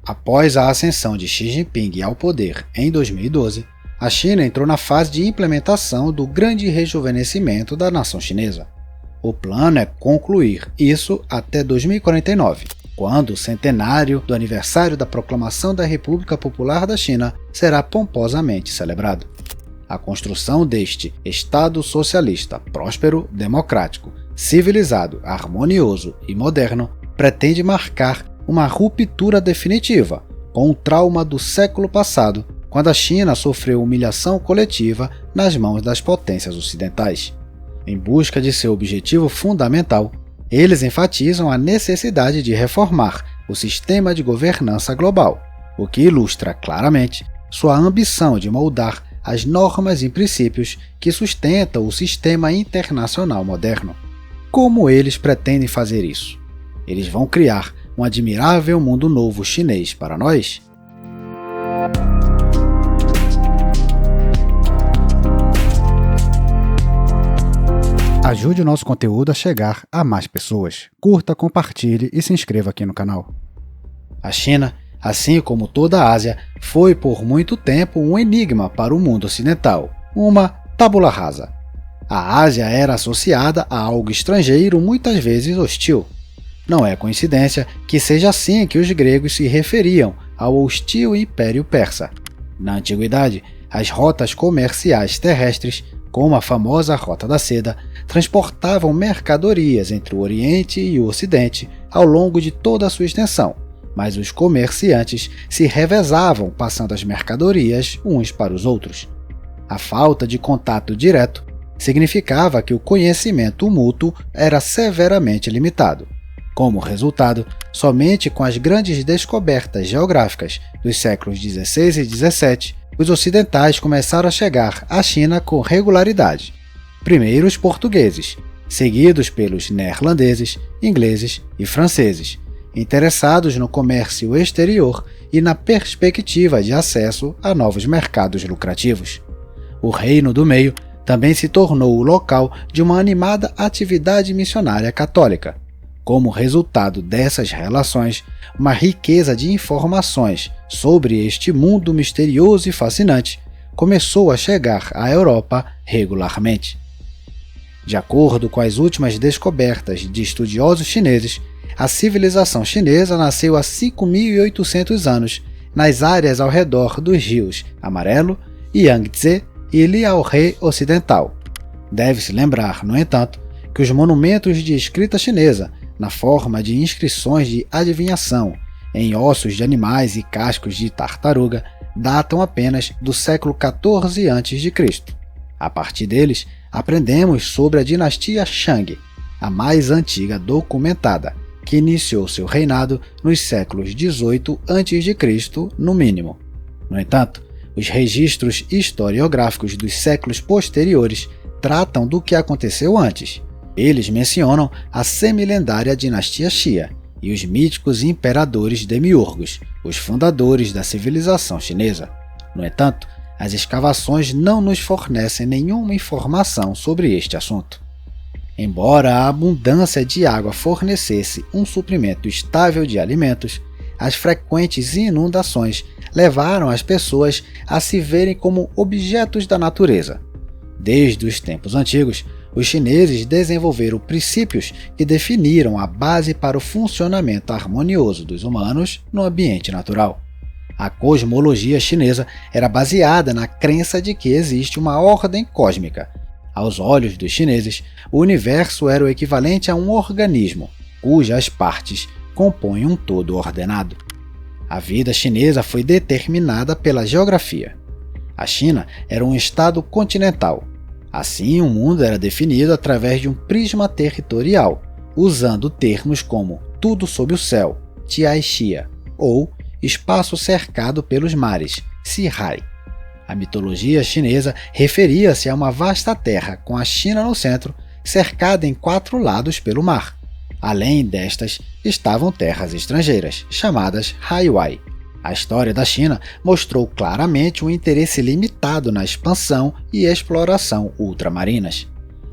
Após a ascensão de Xi Jinping ao poder em 2012, a China entrou na fase de implementação do grande rejuvenescimento da nação chinesa. O plano é concluir isso até 2049, quando o centenário do aniversário da proclamação da República Popular da China será pomposamente celebrado. A construção deste Estado socialista próspero, democrático, civilizado, harmonioso e moderno pretende marcar uma ruptura definitiva com o trauma do século passado, quando a China sofreu humilhação coletiva nas mãos das potências ocidentais. Em busca de seu objetivo fundamental, eles enfatizam a necessidade de reformar o sistema de governança global, o que ilustra claramente sua ambição de moldar as normas e princípios que sustentam o sistema internacional moderno. Como eles pretendem fazer isso? Eles vão criar um admirável mundo novo chinês para nós? Ajude o nosso conteúdo a chegar a mais pessoas. Curta, compartilhe e se inscreva aqui no canal. A China, assim como toda a Ásia, foi por muito tempo um enigma para o mundo ocidental, uma tabula rasa. A Ásia era associada a algo estrangeiro, muitas vezes hostil. Não é coincidência que seja assim que os gregos se referiam ao hostil Império Persa. Na antiguidade, as rotas comerciais terrestres, como a famosa Rota da Seda, transportavam mercadorias entre o Oriente e o Ocidente ao longo de toda a sua extensão, mas os comerciantes se revezavam passando as mercadorias uns para os outros. A falta de contato direto significava que o conhecimento mútuo era severamente limitado. Como resultado, somente com as grandes descobertas geográficas dos séculos XVI e XVII, os ocidentais começaram a chegar à China com regularidade. Primeiro os portugueses, seguidos pelos neerlandeses, ingleses e franceses, interessados no comércio exterior e na perspectiva de acesso a novos mercados lucrativos. O Reino do Meio também se tornou o local de uma animada atividade missionária católica. Como resultado dessas relações, uma riqueza de informações sobre este mundo misterioso e fascinante começou a chegar à Europa regularmente. De acordo com as últimas descobertas de estudiosos chineses, a civilização chinesa nasceu há 5.800 anos nas áreas ao redor dos rios Amarelo, Yangtze e Liaohe Ocidental. Deve-se lembrar, no entanto, que os monumentos de escrita chinesa, na forma de inscrições de adivinhação em ossos de animais e cascos de tartaruga, datam apenas do século XIV a.C. A partir deles, aprendemos sobre a dinastia Shang, a mais antiga documentada, que iniciou seu reinado nos séculos XVIII a.C., no mínimo. No entanto, os registros historiográficos dos séculos posteriores tratam do que aconteceu antes. Eles mencionam a semilendária dinastia Xia e os míticos imperadores demiurgos, os fundadores da civilização chinesa. No entanto, as escavações não nos fornecem nenhuma informação sobre este assunto. Embora a abundância de água fornecesse um suprimento estável de alimentos, as frequentes inundações levaram as pessoas a se verem como objetos da natureza. Desde os tempos antigos, os chineses desenvolveram princípios que definiram a base para o funcionamento harmonioso dos humanos no ambiente natural. A cosmologia chinesa era baseada na crença de que existe uma ordem cósmica. Aos olhos dos chineses, o universo era o equivalente a um organismo, cujas partes compõem um todo ordenado. A vida chinesa foi determinada pela geografia. A China era um estado continental. Assim, o mundo era definido através de um prisma territorial, usando termos como tudo sob o céu, Tiaixia, ou espaço cercado pelos mares, Sihai. A mitologia chinesa referia-se a uma vasta terra com a China no centro, cercada em 4 lados pelo mar. Além destas, estavam terras estrangeiras, chamadas Haiwai. A história da China mostrou claramente um interesse limitado na expansão e exploração ultramarinas.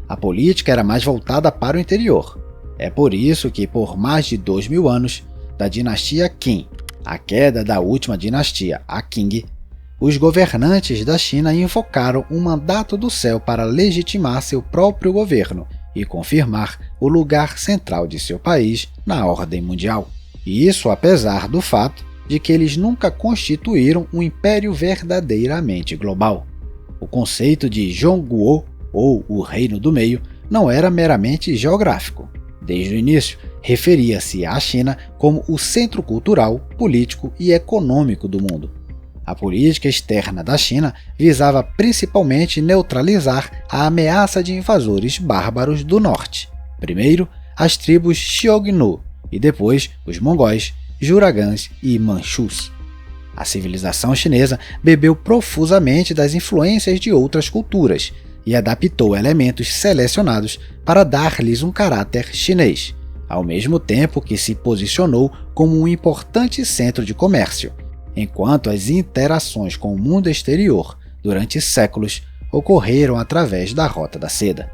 A política era mais voltada para o interior. É por isso que, por mais de 2000 anos, da dinastia Qin a queda da última dinastia, a Qing, os governantes da China invocaram um mandato do céu para legitimar seu próprio governo e confirmar o lugar central de seu país na ordem mundial. E isso apesar do fato de que eles nunca constituíram um império verdadeiramente global. O conceito de Zhongguo, ou o Reino do Meio, não era meramente geográfico. Desde o início, referia-se à China como o centro cultural, político e econômico do mundo. A política externa da China visava principalmente neutralizar a ameaça de invasores bárbaros do norte. Primeiro, as tribos Xiongnu e depois os mongóis, Juragãs e Manchus. A civilização chinesa bebeu profusamente das influências de outras culturas e adaptou elementos selecionados para dar-lhes um caráter chinês, ao mesmo tempo que se posicionou como um importante centro de comércio, enquanto as interações com o mundo exterior durante séculos ocorreram através da Rota da Seda.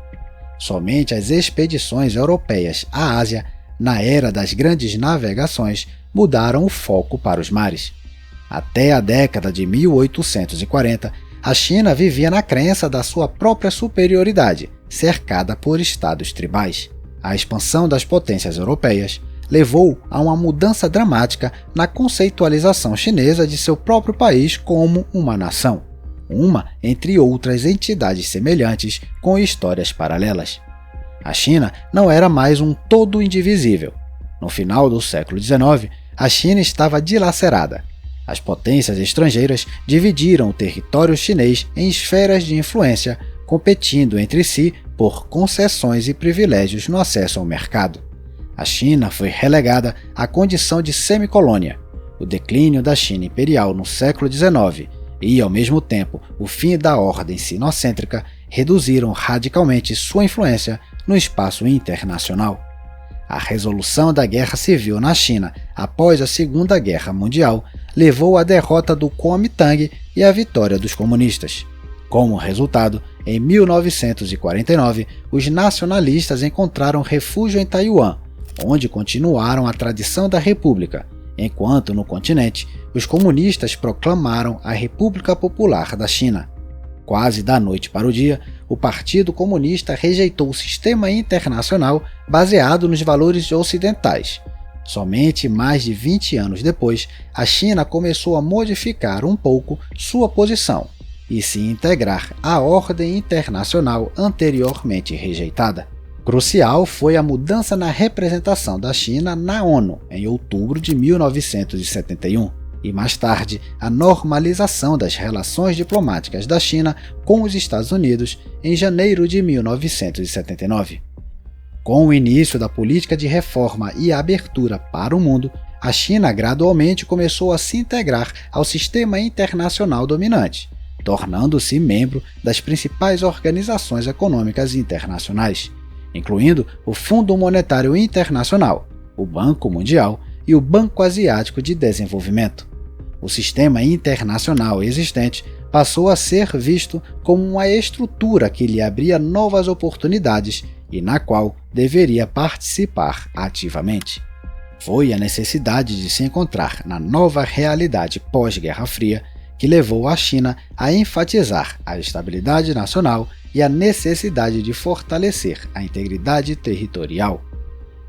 Somente as expedições europeias à Ásia, na era das grandes navegações, mudaram o foco para os mares. Até a década de 1840, a China vivia na crença da sua própria superioridade, cercada por estados tribais. A expansão das potências europeias levou a uma mudança dramática na conceitualização chinesa de seu próprio país como uma nação, uma entre outras entidades semelhantes com histórias paralelas. A China não era mais um todo indivisível. No final do século XIX, a China estava dilacerada. As potências estrangeiras dividiram o território chinês em esferas de influência, competindo entre si por concessões e privilégios no acesso ao mercado. A China foi relegada à condição de semicolônia. O declínio da China imperial no século XIX e, ao mesmo tempo, o fim da ordem sinocêntrica reduziram radicalmente sua influência no espaço internacional. A resolução da Guerra Civil na China após a Segunda Guerra Mundial levou à derrota do Kuomintang e à vitória dos comunistas. Como resultado, em 1949, os nacionalistas encontraram refúgio em Taiwan, onde continuaram a tradição da República, enquanto no continente os comunistas proclamaram a República Popular da China. Quase da noite para o dia, o Partido Comunista rejeitou o sistema internacional baseado nos valores ocidentais. Somente mais de 20 anos depois, a China começou a modificar um pouco sua posição e se integrar à ordem internacional anteriormente rejeitada. Crucial foi a mudança na representação da China na ONU em outubro de 1971 e, mais tarde, a normalização das relações diplomáticas da China com os Estados Unidos em janeiro de 1979. Com o início da política de reforma e a abertura para o mundo, a China gradualmente começou a se integrar ao sistema internacional dominante, tornando-se membro das principais organizações econômicas internacionais, incluindo o Fundo Monetário Internacional, o Banco Mundial e o Banco Asiático de Desenvolvimento. O sistema internacional existente passou a ser visto como uma estrutura que lhe abria novas oportunidades e na qual deveria participar ativamente. Foi a necessidade de se encontrar na nova realidade pós-Guerra Fria que levou a China a enfatizar a estabilidade nacional e a necessidade de fortalecer a integridade territorial.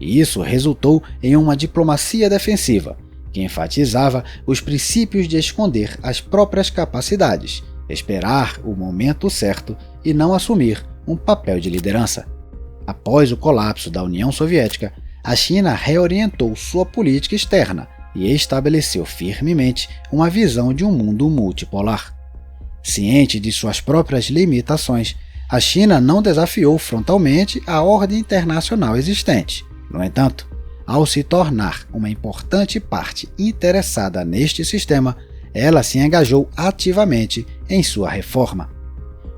E isso resultou em uma diplomacia defensiva, que enfatizava os princípios de esconder as próprias capacidades, esperar o momento certo e não assumir um papel de liderança. Após o colapso da União Soviética, a China reorientou sua política externa e estabeleceu firmemente uma visão de um mundo multipolar. Ciente de suas próprias limitações, a China não desafiou frontalmente a ordem internacional existente. No entanto, ao se tornar uma importante parte interessada neste sistema, ela se engajou ativamente em sua reforma.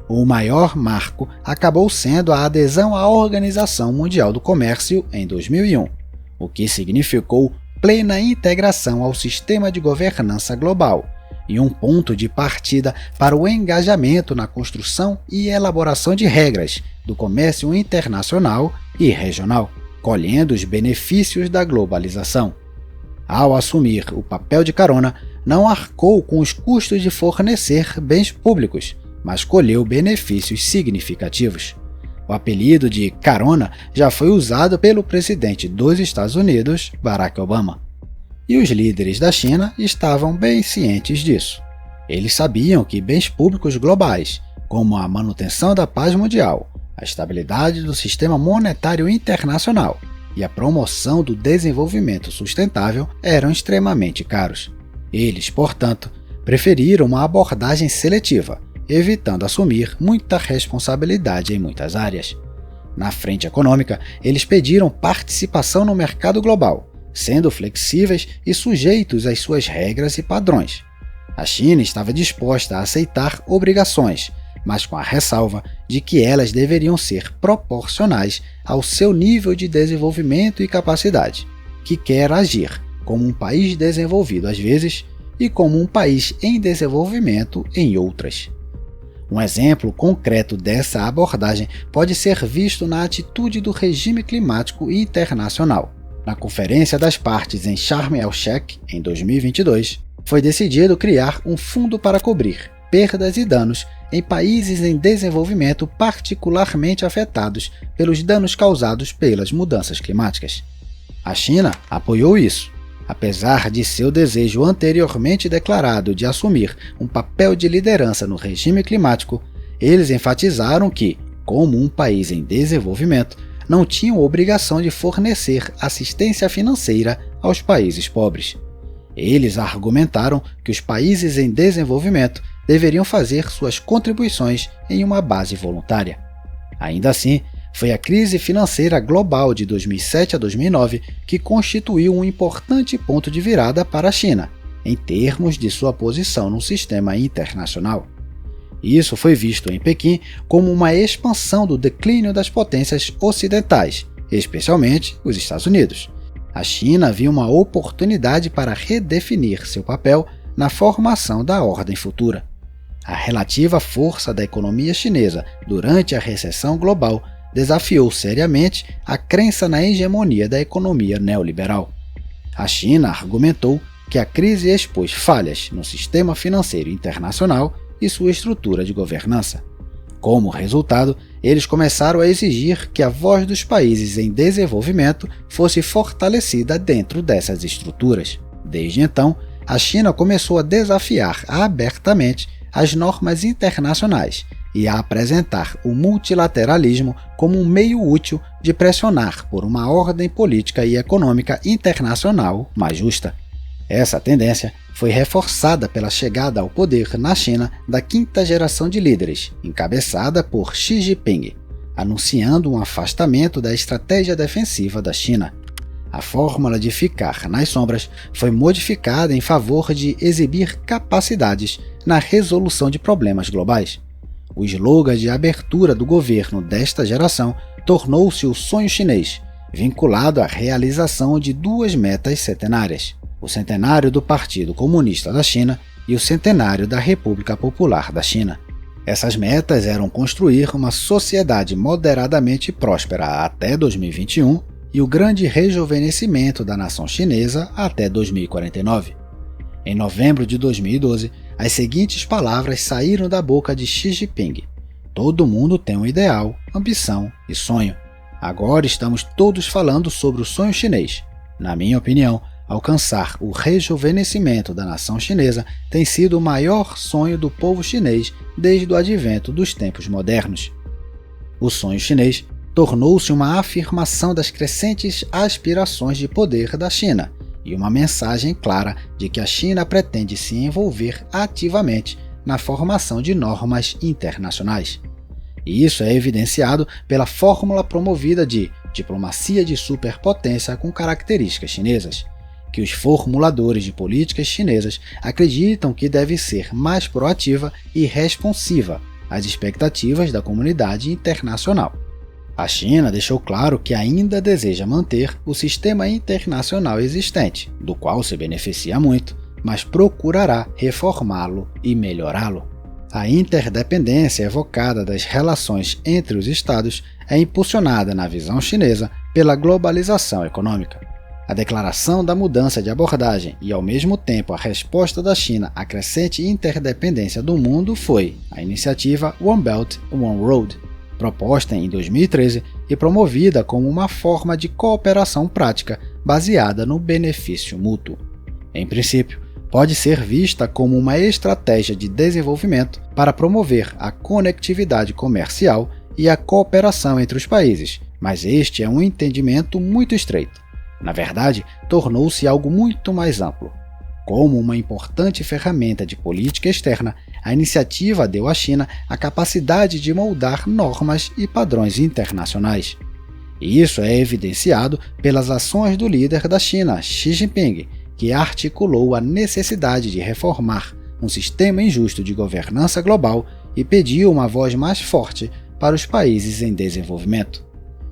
O maior marco acabou sendo a adesão à Organização Mundial do Comércio em 2001, o que significou plena integração ao sistema de governança global e um ponto de partida para o engajamento na construção e elaboração de regras do comércio internacional e regional, colhendo os benefícios da globalização. Ao assumir o papel de carona, não arcou com os custos de fornecer bens públicos, mas colheu benefícios significativos. O apelido de carona já foi usado pelo presidente dos Estados Unidos, Barack Obama. E os líderes da China estavam bem cientes disso. Eles sabiam que bens públicos globais, como a manutenção da paz mundial, a estabilidade do sistema monetário internacional e a promoção do desenvolvimento sustentável eram extremamente caros. Eles, portanto, preferiram uma abordagem seletiva, evitando assumir muita responsabilidade em muitas áreas. Na frente econômica, eles pediram participação no mercado global, sendo flexíveis e sujeitos às suas regras e padrões. A China estava disposta a aceitar obrigações, mas com a ressalva de que elas deveriam ser proporcionais ao seu nível de desenvolvimento e capacidade, que quer agir como um país desenvolvido às vezes e como um país em desenvolvimento em outras. Um exemplo concreto dessa abordagem pode ser visto na atitude do regime climático internacional. Na Conferência das Partes em Sharm el-Sheikh, em 2022, foi decidido criar um fundo para cobrir perdas e danos em países em desenvolvimento particularmente afetados pelos danos causados pelas mudanças climáticas. A China apoiou isso, apesar de seu desejo anteriormente declarado de assumir um papel de liderança no regime climático. Eles enfatizaram que, como um país em desenvolvimento, não tinham obrigação de fornecer assistência financeira aos países pobres. Eles argumentaram que os países em desenvolvimento deveriam fazer suas contribuições em uma base voluntária. Ainda assim, foi a crise financeira global de 2007 a 2009 que constituiu um importante ponto de virada para a China, em termos de sua posição no sistema internacional. Isso foi visto em Pequim como uma expansão do declínio das potências ocidentais, especialmente os Estados Unidos. A China viu uma oportunidade para redefinir seu papel na formação da ordem futura. A relativa força da economia chinesa durante a recessão global desafiou seriamente a crença na hegemonia da economia neoliberal. A China argumentou que a crise expôs falhas no sistema financeiro internacional e sua estrutura de governança. Como resultado, eles começaram a exigir que a voz dos países em desenvolvimento fosse fortalecida dentro dessas estruturas. Desde então, a China começou a desafiar abertamente as normas internacionais e a apresentar o multilateralismo como um meio útil de pressionar por uma ordem política e econômica internacional mais justa. Essa tendência foi reforçada pela chegada ao poder na China da quinta geração de líderes, encabeçada por Xi Jinping, anunciando um afastamento da estratégia defensiva da China. A fórmula de ficar nas sombras foi modificada em favor de exibir capacidades na resolução de problemas globais. O slogan de abertura do governo desta geração tornou-se o sonho chinês, vinculado à realização de duas metas centenárias: o centenário do Partido Comunista da China e o centenário da República Popular da China. Essas metas eram construir uma sociedade moderadamente próspera até 2021 e o grande rejuvenescimento da nação chinesa até 2049. Em novembro de 2012, as seguintes palavras saíram da boca de Xi Jinping: "Todo mundo tem um ideal, ambição e sonho. Agora estamos todos falando sobre o sonho chinês. Na minha opinião, alcançar o rejuvenescimento da nação chinesa tem sido o maior sonho do povo chinês desde o advento dos tempos modernos." O sonho chinês tornou-se uma afirmação das crescentes aspirações de poder da China e uma mensagem clara de que a China pretende se envolver ativamente na formação de normas internacionais. E isso é evidenciado pela fórmula promovida de diplomacia de superpotência com características chinesas, que os formuladores de políticas chinesas acreditam que deve ser mais proativa e responsiva às expectativas da comunidade internacional. A China deixou claro que ainda deseja manter o sistema internacional existente, do qual se beneficia muito, mas procurará reformá-lo e melhorá-lo. A interdependência evocada das relações entre os Estados é impulsionada na visão chinesa pela globalização econômica. A declaração da mudança de abordagem e, ao mesmo tempo, a resposta da China à crescente interdependência do mundo foi a iniciativa One Belt, One Road, proposta em 2013 e promovida como uma forma de cooperação prática baseada no benefício mútuo. Em princípio, pode ser vista como uma estratégia de desenvolvimento para promover a conectividade comercial e a cooperação entre os países, mas este é um entendimento muito estreito. Na verdade, tornou-se algo muito mais amplo. Como uma importante ferramenta de política externa, a iniciativa deu à China a capacidade de moldar normas e padrões internacionais. E isso é evidenciado pelas ações do líder da China, Xi Jinping, que articulou a necessidade de reformar um sistema injusto de governança global e pediu uma voz mais forte para os países em desenvolvimento.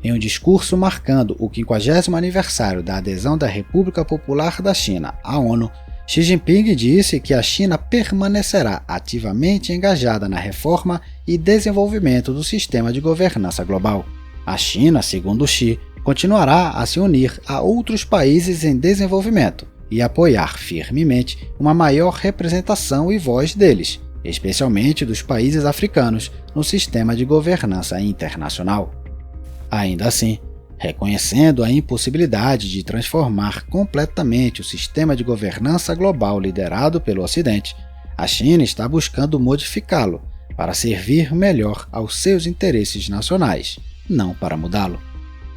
Em um discurso marcando o 50º aniversário da adesão da República Popular da China à ONU, Xi Jinping disse que a China permanecerá ativamente engajada na reforma e desenvolvimento do sistema de governança global. A China, segundo Xi, continuará a se unir a outros países em desenvolvimento e apoiar firmemente uma maior representação e voz deles, especialmente dos países africanos, no sistema de governança internacional. Ainda assim, reconhecendo a impossibilidade de transformar completamente o sistema de governança global liderado pelo Ocidente, a China está buscando modificá-lo para servir melhor aos seus interesses nacionais, não para mudá-lo.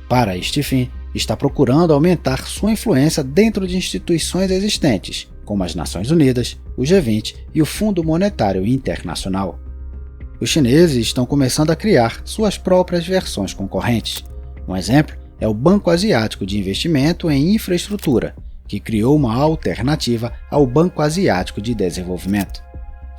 Para este fim, está procurando aumentar sua influência dentro de instituições existentes, como as Nações Unidas, o G20 e o Fundo Monetário Internacional. Os chineses estão começando a criar suas próprias versões concorrentes. Um exemplo é o Banco Asiático de Investimento em Infraestrutura, que criou uma alternativa ao Banco Asiático de Desenvolvimento.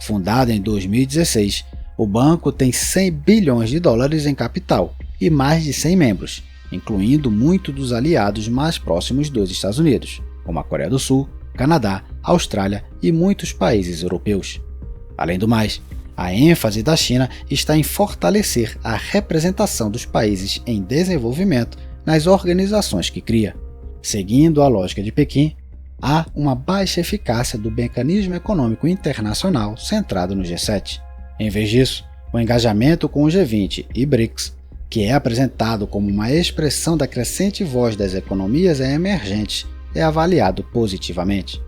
Fundado em 2016, o banco tem 100 bilhões de dólares em capital e mais de 100 membros, incluindo muitos dos aliados mais próximos dos Estados Unidos, como a Coreia do Sul, Canadá, Austrália e muitos países europeus. Além do mais, a ênfase da China está em fortalecer a representação dos países em desenvolvimento nas organizações que cria. Seguindo a lógica de Pequim, há uma baixa eficácia do mecanismo econômico internacional centrado no G7. Em vez disso, o engajamento com o G20 e BRICS, que é apresentado como uma expressão da crescente voz das economias emergentes, é avaliado positivamente.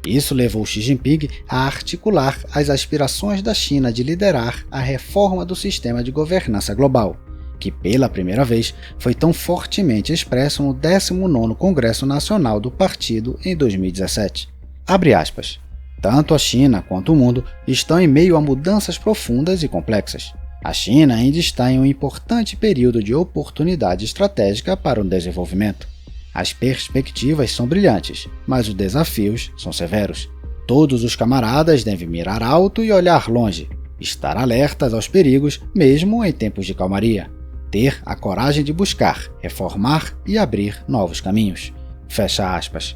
Isso levou Xi Jinping a articular as aspirações da China de liderar a reforma do sistema de governança global, que pela primeira vez foi tão fortemente expresso no 19º Congresso Nacional do Partido em 2017. Abre aspas. Tanto a China quanto o mundo estão em meio a mudanças profundas e complexas. A China ainda está em um importante período de oportunidade estratégica para o desenvolvimento. As perspectivas são brilhantes, mas os desafios são severos. Todos os camaradas devem mirar alto e olhar longe, estar alertas aos perigos mesmo em tempos de calmaria, ter a coragem de buscar, reformar e abrir novos caminhos. Fecha aspas.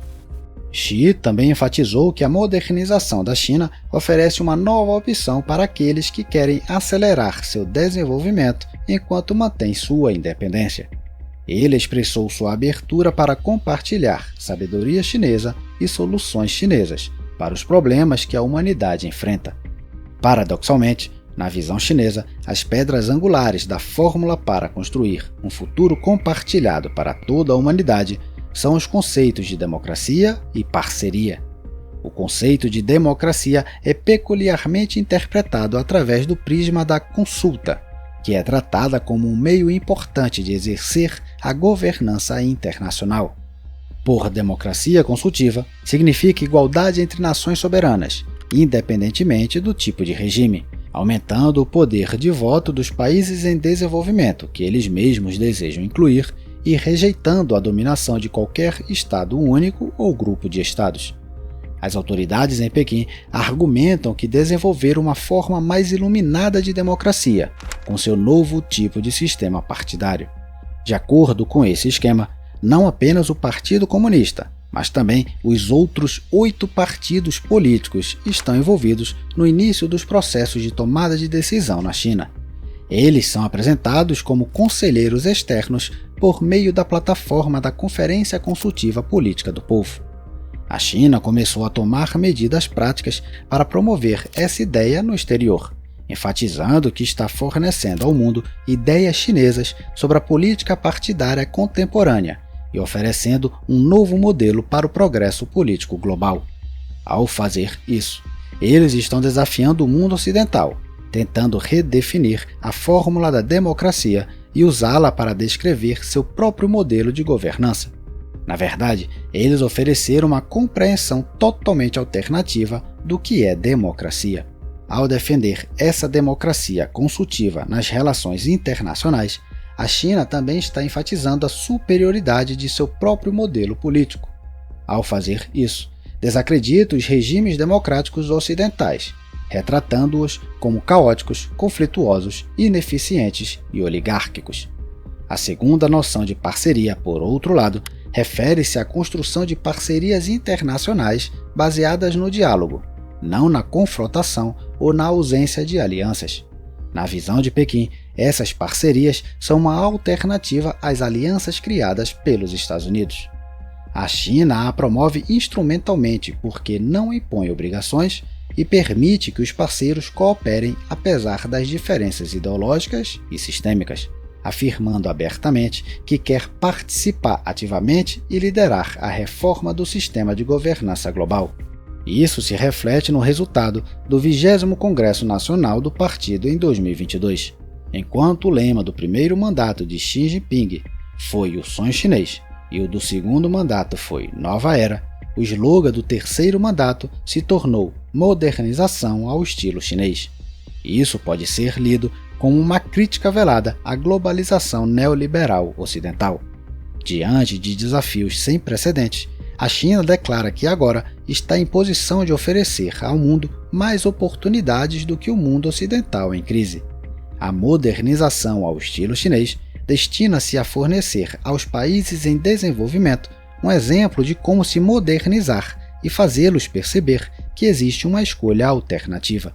Xi também enfatizou que a modernização da China oferece uma nova opção para aqueles que querem acelerar seu desenvolvimento enquanto mantém sua independência. Ele expressou sua abertura para compartilhar sabedoria chinesa e soluções chinesas para os problemas que a humanidade enfrenta. Paradoxalmente, na visão chinesa, as pedras angulares da fórmula para construir um futuro compartilhado para toda a humanidade são os conceitos de democracia e parceria. O conceito de democracia é peculiarmente interpretado através do prisma da consulta, que é tratada como um meio importante de exercer a governança internacional. Por democracia consultiva, significa igualdade entre nações soberanas, independentemente do tipo de regime, aumentando o poder de voto dos países em desenvolvimento que eles mesmos desejam incluir e rejeitando a dominação de qualquer Estado único ou grupo de Estados. As autoridades em Pequim argumentam que desenvolveram uma forma mais iluminada de democracia, com seu novo tipo de sistema partidário. De acordo com esse esquema, não apenas o Partido Comunista, mas também os outros 8 partidos políticos estão envolvidos no início dos processos de tomada de decisão na China. Eles são apresentados como conselheiros externos por meio da plataforma da Conferência Consultiva Política do Povo. A China começou a tomar medidas práticas para promover essa ideia no exterior, enfatizando que está fornecendo ao mundo ideias chinesas sobre a política partidária contemporânea e oferecendo um novo modelo para o progresso político global. Ao fazer isso, eles estão desafiando o mundo ocidental, tentando redefinir a fórmula da democracia e usá-la para descrever seu próprio modelo de governança. Na verdade, eles ofereceram uma compreensão totalmente alternativa do que é democracia. Ao defender essa democracia consultiva nas relações internacionais, a China também está enfatizando a superioridade de seu próprio modelo político. Ao fazer isso, desacredita os regimes democráticos ocidentais, retratando-os como caóticos, conflituosos, ineficientes e oligárquicos. A segunda noção de parceria, por outro lado, refere-se à construção de parcerias internacionais baseadas no diálogo, não na confrontação ou na ausência de alianças. Na visão de Pequim, essas parcerias são uma alternativa às alianças criadas pelos Estados Unidos. A China a promove instrumentalmente porque não impõe obrigações e permite que os parceiros cooperem apesar das diferenças ideológicas e sistêmicas, afirmando abertamente que quer participar ativamente e liderar a reforma do sistema de governança global. Isso se reflete no resultado do 20º Congresso Nacional do Partido em 2022. Enquanto o lema do primeiro mandato de Xi Jinping foi o sonho chinês e o do segundo mandato foi Nova Era, o slogan do terceiro mandato se tornou modernização ao estilo chinês. Isso pode ser lido como uma crítica velada à globalização neoliberal ocidental. Diante de desafios sem precedentes, a China declara que agora está em posição de oferecer ao mundo mais oportunidades do que o mundo ocidental em crise. A modernização ao estilo chinês destina-se a fornecer aos países em desenvolvimento um exemplo de como se modernizar e fazê-los perceber que existe uma escolha alternativa.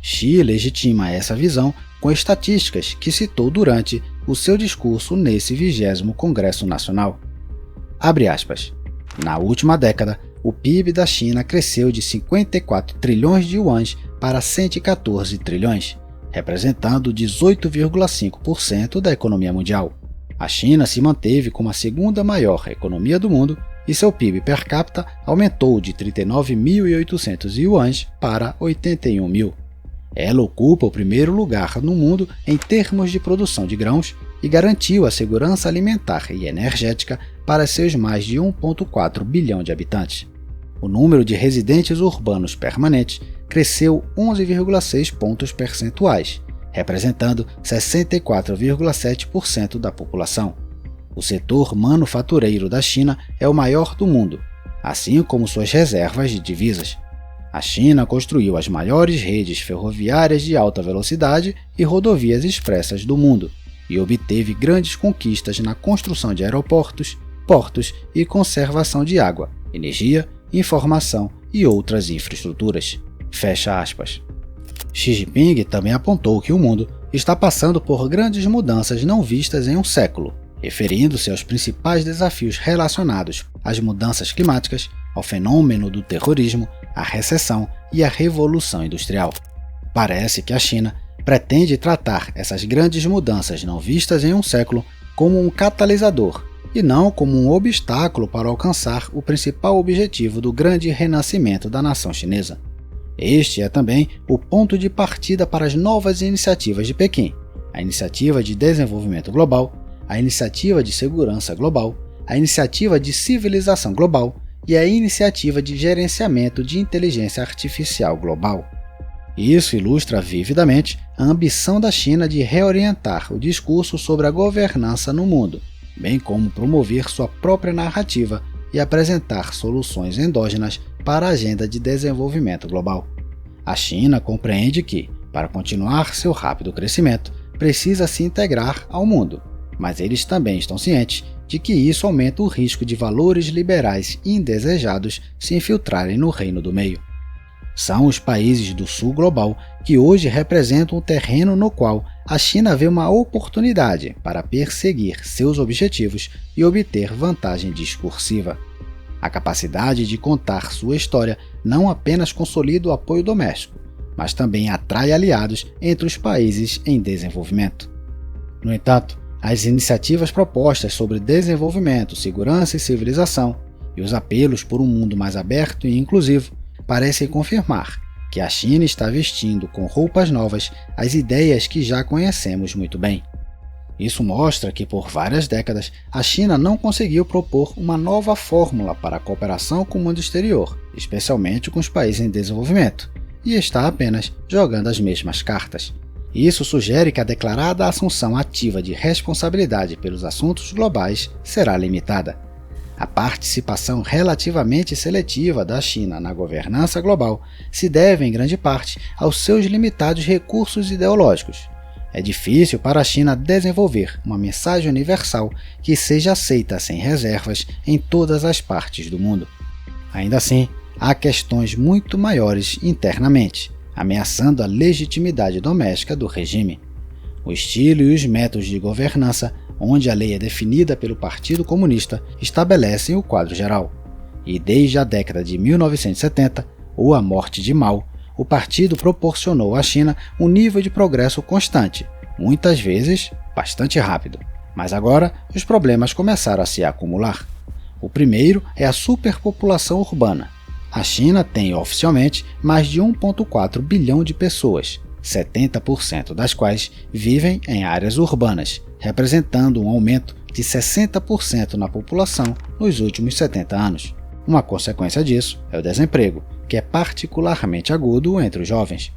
Xi legitima essa visão com estatísticas que citou durante o seu discurso nesse 20º Congresso Nacional. Abre aspas. Na última década, o PIB da China cresceu de 54 trilhões de yuans para 114 trilhões, representando 18,5% da economia mundial. A China se manteve como a segunda maior economia do mundo e seu PIB per capita aumentou de 39.800 yuans para 81.000. Ela ocupa o primeiro lugar no mundo em termos de produção de grãos e garantiu a segurança alimentar e energética para seus mais de 1,4 bilhão de habitantes. O número de residentes urbanos permanentes cresceu 11,6 pontos percentuais, representando 64,7% da população. O setor manufatureiro da China é o maior do mundo, assim como suas reservas de divisas. A China construiu as maiores redes ferroviárias de alta velocidade e rodovias expressas do mundo e obteve grandes conquistas na construção de aeroportos, portos e conservação de água, energia, informação e outras infraestruturas. Fecha aspas. Xi Jinping também apontou que o mundo está passando por grandes mudanças não vistas em um século, referindo-se aos principais desafios relacionados às mudanças climáticas, ao fenômeno do terrorismo, à recessão e à revolução industrial. Parece que a China pretende tratar essas grandes mudanças não vistas em um século como um catalisador e não como um obstáculo para alcançar o principal objetivo do grande renascimento da nação chinesa. Este é também o ponto de partida para as novas iniciativas de Pequim, a Iniciativa de Desenvolvimento Global, a Iniciativa de Segurança Global, a Iniciativa de Civilização Global e a Iniciativa de Gerenciamento de Inteligência Artificial Global. Isso ilustra vividamente a ambição da China de reorientar o discurso sobre a governança no mundo, bem como promover sua própria narrativa e apresentar soluções endógenas para a agenda de desenvolvimento global. A China compreende que, para continuar seu rápido crescimento, precisa se integrar ao mundo, mas eles também estão cientes de que isso aumenta o risco de valores liberais indesejados se infiltrarem no reino do meio. São os países do sul global que hoje representam um terreno no qual a China vê uma oportunidade para perseguir seus objetivos e obter vantagem discursiva. A capacidade de contar sua história não apenas consolida o apoio doméstico, mas também atrai aliados entre os países em desenvolvimento. No entanto, as iniciativas propostas sobre desenvolvimento, segurança e civilização e os apelos por um mundo mais aberto e inclusivo parecem confirmar que a China está vestindo com roupas novas as ideias que já conhecemos muito bem. Isso mostra que por várias décadas a China não conseguiu propor uma nova fórmula para a cooperação com o mundo exterior, especialmente com os países em desenvolvimento, e está apenas jogando as mesmas cartas. Isso sugere que a declarada assunção ativa de responsabilidade pelos assuntos globais será limitada. A participação relativamente seletiva da China na governança global se deve em grande parte aos seus limitados recursos ideológicos. É difícil para a China desenvolver uma mensagem universal que seja aceita sem reservas em todas as partes do mundo. Ainda assim, há questões muito maiores internamente, ameaçando a legitimidade doméstica do regime. O estilo e os métodos de governança, onde a lei é definida pelo Partido Comunista, estabelecem o quadro geral. E desde a década de 1970, ou a morte de Mao, o partido proporcionou à China um nível de progresso constante, muitas vezes bastante rápido. Mas agora os problemas começaram a se acumular. O primeiro é a superpopulação urbana. A China tem oficialmente mais de 1,4 bilhão de pessoas, 70% das quais vivem em áreas urbanas, representando um aumento de 60% na população nos últimos 70 anos. Uma consequência disso é o desemprego, que é particularmente agudo entre os jovens.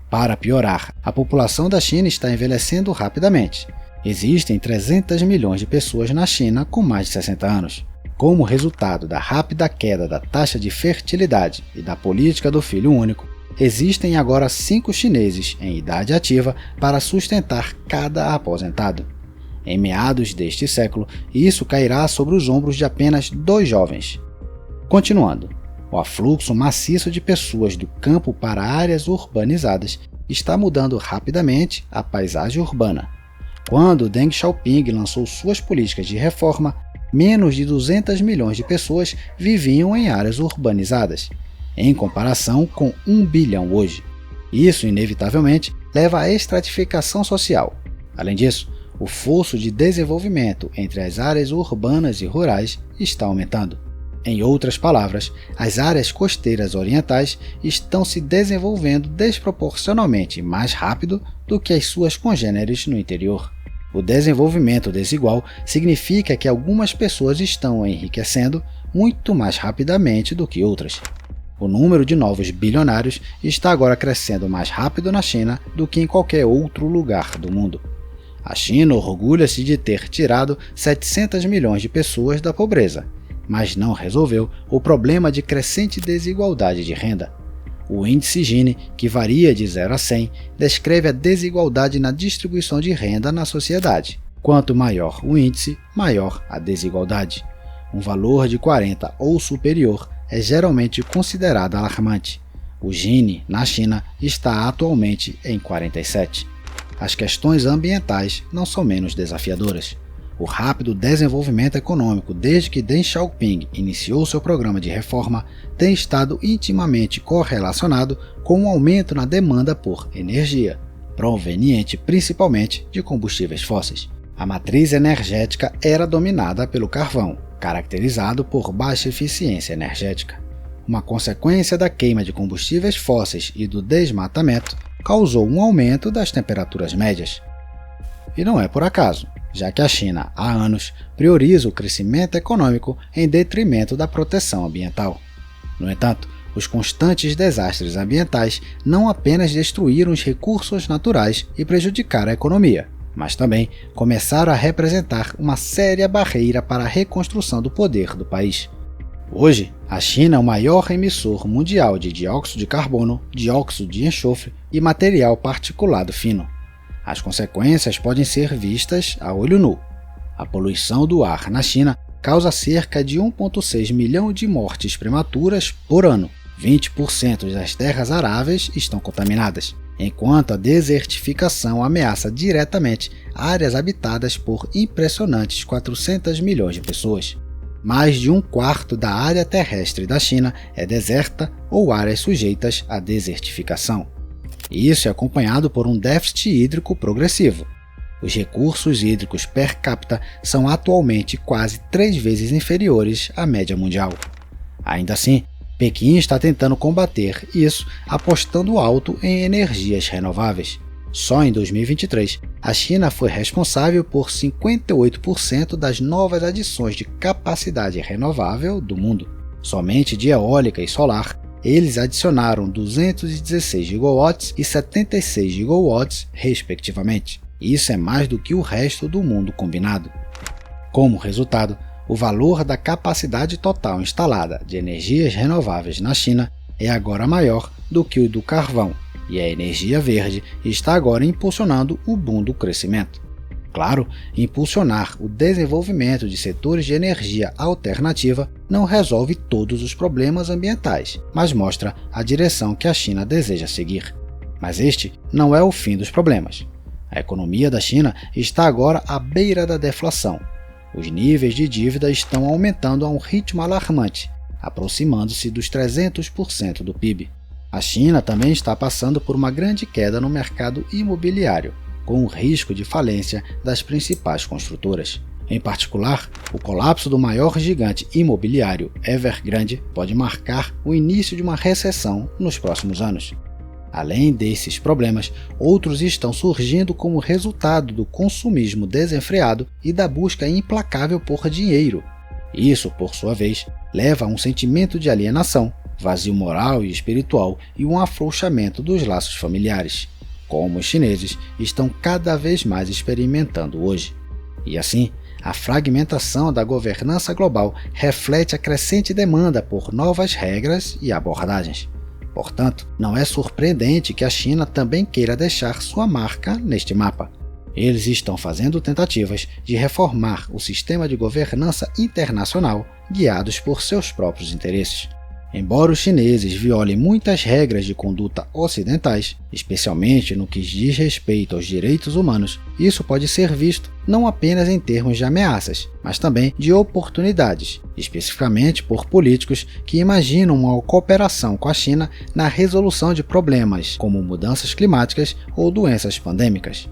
Para piorar, a população da China está envelhecendo rapidamente. Existem 300 milhões de pessoas na China com mais de 60 anos. Como resultado da rápida queda da taxa de fertilidade e da política do filho único, existem agora 5 chineses em idade ativa para sustentar cada aposentado. Em meados deste século, isso cairá sobre os ombros de apenas 2 jovens. Continuando, o afluxo maciço de pessoas do campo para áreas urbanizadas está mudando rapidamente a paisagem urbana. Quando Deng Xiaoping lançou suas políticas de reforma, menos de 200 milhões de pessoas viviam em áreas urbanizadas, em comparação com 1 bilhão hoje. Isso, inevitavelmente, leva à estratificação social. Além disso, o fosso de desenvolvimento entre as áreas urbanas e rurais está aumentando. Em outras palavras, as áreas costeiras orientais estão se desenvolvendo desproporcionalmente mais rápido do que as suas congêneres no interior. O desenvolvimento desigual significa que algumas pessoas estão enriquecendo muito mais rapidamente do que outras. O número de novos bilionários está agora crescendo mais rápido na China do que em qualquer outro lugar do mundo. A China orgulha-se de ter tirado 700 milhões de pessoas da pobreza, mas não resolveu o problema de crescente desigualdade de renda. O índice Gini, que varia de 0 a 100, descreve a desigualdade na distribuição de renda na sociedade. Quanto maior o índice, maior a desigualdade. Um valor de 40 ou superior é geralmente considerado alarmante. O Gini, na China, está atualmente em 47. As questões ambientais não são menos desafiadoras. O rápido desenvolvimento econômico desde que Deng Xiaoping iniciou seu programa de reforma tem estado intimamente correlacionado com um aumento na demanda por energia, proveniente principalmente de combustíveis fósseis. A matriz energética era dominada pelo carvão, caracterizado por baixa eficiência energética. Uma consequência da queima de combustíveis fósseis e do desmatamento causou um aumento das temperaturas médias. E não é por acaso, já que a China, há anos, prioriza o crescimento econômico em detrimento da proteção ambiental. No entanto, os constantes desastres ambientais não apenas destruíram os recursos naturais e prejudicaram a economia, mas também começaram a representar uma séria barreira para a reconstrução do poder do país. Hoje, a China é o maior emissor mundial de dióxido de carbono, dióxido de enxofre e material particulado fino. As consequências podem ser vistas a olho nu. A poluição do ar na China causa cerca de 1,6 milhão de mortes prematuras por ano, 20% das terras aráveis estão contaminadas, enquanto a desertificação ameaça diretamente áreas habitadas por impressionantes 400 milhões de pessoas. Mais de um quarto da área terrestre da China é deserta ou áreas sujeitas à desertificação. Isso é acompanhado por um déficit hídrico progressivo. Os recursos hídricos per capita são atualmente quase 3 vezes inferiores à média mundial. Ainda assim, Pequim está tentando combater isso apostando alto em energias renováveis. Só em 2023, a China foi responsável por 58% das novas adições de capacidade renovável do mundo. Somente de eólica e solar, eles adicionaram 216 gigawatts e 76 gigawatts, respectivamente. Isso é mais do que o resto do mundo combinado. Como resultado, o valor da capacidade total instalada de energias renováveis na China é agora maior do que o do carvão, e a energia verde está agora impulsionando o boom do crescimento. Claro, impulsionar o desenvolvimento de setores de energia alternativa não resolve todos os problemas ambientais, mas mostra a direção que a China deseja seguir. Mas este não é o fim dos problemas. A economia da China está agora à beira da deflação. Os níveis de dívida estão aumentando a um ritmo alarmante, aproximando-se dos 300% do PIB. A China também está passando por uma grande queda no mercado imobiliário, com o risco de falência das principais construtoras. Em particular, o colapso do maior gigante imobiliário, Evergrande, pode marcar o início de uma recessão nos próximos anos. Além desses problemas, outros estão surgindo como resultado do consumismo desenfreado e da busca implacável por dinheiro. Isso, por sua vez, leva a um sentimento de alienação, vazio moral e espiritual e um afrouxamento dos laços familiares, como os chineses estão cada vez mais experimentando hoje. E assim, a fragmentação da governança global reflete a crescente demanda por novas regras e abordagens. Portanto, não é surpreendente que a China também queira deixar sua marca neste mapa. Eles estão fazendo tentativas de reformar o sistema de governança internacional guiados por seus próprios interesses. Embora os chineses violem muitas regras de conduta ocidentais, especialmente no que diz respeito aos direitos humanos, isso pode ser visto não apenas em termos de ameaças, mas também de oportunidades, especificamente por políticos que imaginam uma cooperação com a China na resolução de problemas como mudanças climáticas ou doenças pandêmicas.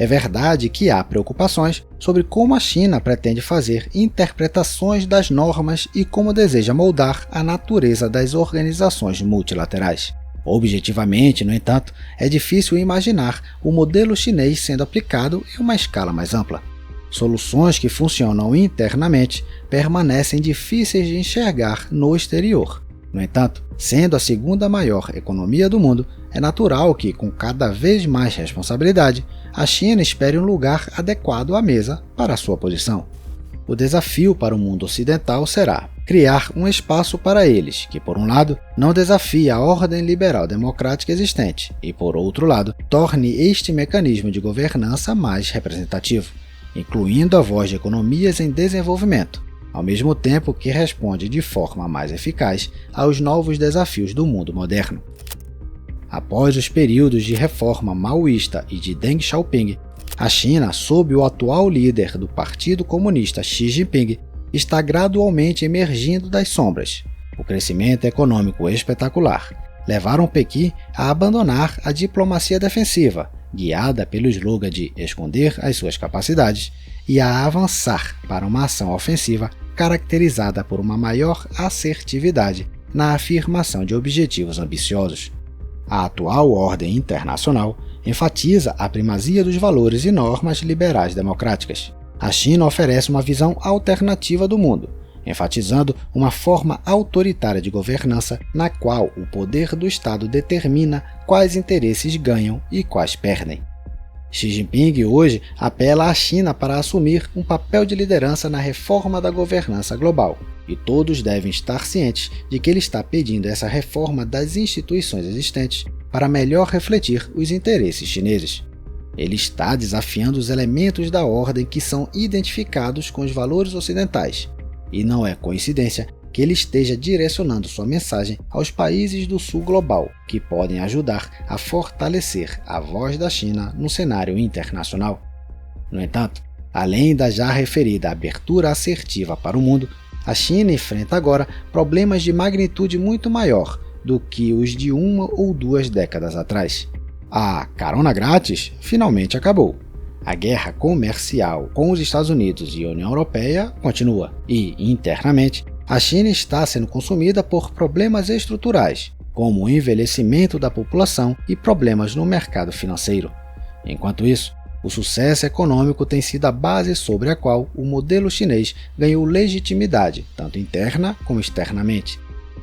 É verdade que há preocupações sobre como a China pretende fazer interpretações das normas e como deseja moldar a natureza das organizações multilaterais. Objetivamente, no entanto, é difícil imaginar o modelo chinês sendo aplicado em uma escala mais ampla. Soluções que funcionam internamente permanecem difíceis de enxergar no exterior. No entanto, sendo a segunda maior economia do mundo, é natural que, com cada vez mais responsabilidade, a China espere um lugar adequado à mesa para a sua posição. O desafio para o mundo ocidental será criar um espaço para eles que, por um lado, não desafie a ordem liberal democrática existente e, por outro lado, torne este mecanismo de governança mais representativo, incluindo a voz de economias em desenvolvimento, ao mesmo tempo que responde de forma mais eficaz aos novos desafios do mundo moderno. Após os períodos de reforma maoísta e de Deng Xiaoping, a China, sob o atual líder do Partido Comunista Xi Jinping, está gradualmente emergindo das sombras. O crescimento econômico espetacular levaram Pequim a abandonar a diplomacia defensiva, guiada pelo slogan de esconder as suas capacidades, e a avançar para uma ação ofensiva caracterizada por uma maior assertividade na afirmação de objetivos ambiciosos. A atual ordem internacional enfatiza a primazia dos valores e normas liberais democráticas. A China oferece uma visão alternativa do mundo, enfatizando uma forma autoritária de governança na qual o poder do Estado determina quais interesses ganham e quais perdem. Xi Jinping hoje apela à China para assumir um papel de liderança na reforma da governança global, e todos devem estar cientes de que ele está pedindo essa reforma das instituições existentes para melhor refletir os interesses chineses. Ele está desafiando os elementos da ordem que são identificados com os valores ocidentais, e não é coincidência que ele esteja direcionando sua mensagem aos países do sul global, que podem ajudar a fortalecer a voz da China no cenário internacional. No entanto, além da já referida abertura assertiva para o mundo, a China enfrenta agora problemas de magnitude muito maior do que os de 1 ou 2 décadas atrás. A carona grátis finalmente acabou. A guerra comercial com os Estados Unidos e a União Europeia continua e, internamente, a China está sendo consumida por problemas estruturais, como o envelhecimento da população e problemas no mercado financeiro. Enquanto isso, o sucesso econômico tem sido a base sobre a qual o modelo chinês ganhou legitimidade, tanto interna como externamente.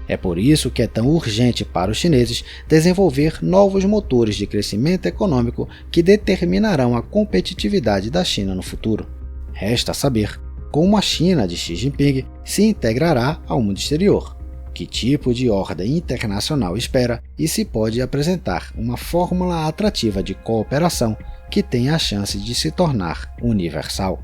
É por isso que é tão urgente para os chineses desenvolver novos motores de crescimento econômico que determinarão a competitividade da China no futuro. Resta saber como a China de Xi Jinping se integrará ao mundo exterior, que tipo de ordem internacional espera e se pode apresentar uma fórmula atrativa de cooperação que tenha a chance de se tornar universal.